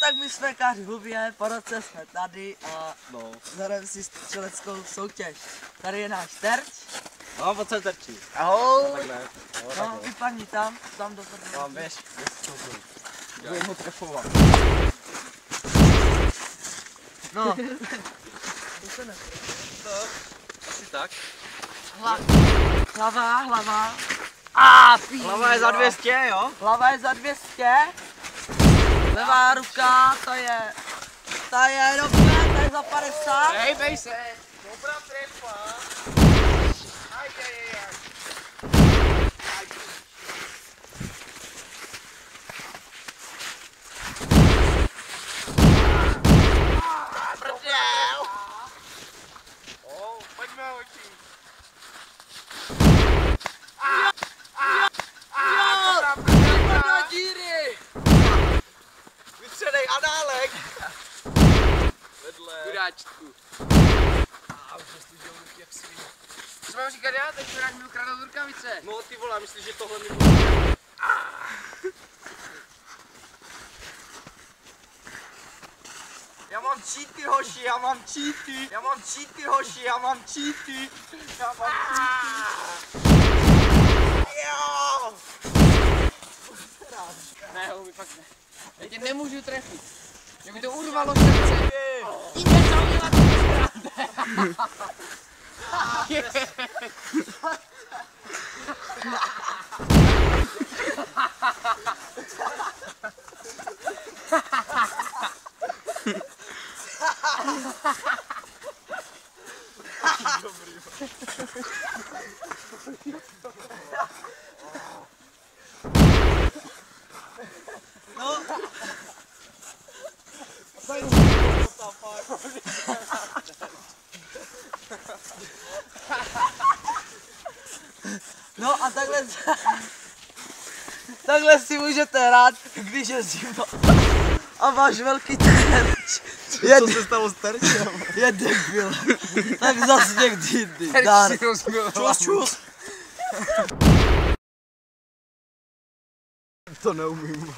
tak my jsme Kařhubě, po roce jsme tady a zahrajeme si střeleckou soutěž. Tady je náš terč. No, pojď se terčí. Ahoj. Takhle. No, vypadni tam do toho. Mám, běž. Budeme ho trefovat. No. To se netrefí. To, asi tak. Hlava. Hlava je za 200, jo? Hlava je za 200. Levá ruka, ta je dobře, ta je za 50. Hej, bej se. Dobrá trefa. Aj. Pojďme oči. Do díry. Vystředej Análek. Vedle. Chudáčku. Už jestli žijou ruky jak svině. Co mám říkat já? Teď chudák mi ukradl rukavice. No ty vole, myslíš, že tohle mi bude? Já mám cheaty, hoši, já mám cheaty. Jo! Ne, mi fakt ne. Já tě nemůžu trefit. Mě mi to urvalo srdce. No a takhle si můžete hrát, když je zima a máš velký terč. Co se stalo s terčem? Je debil. Tak zas někdy. Terč si rozbil. Čus. To neumím.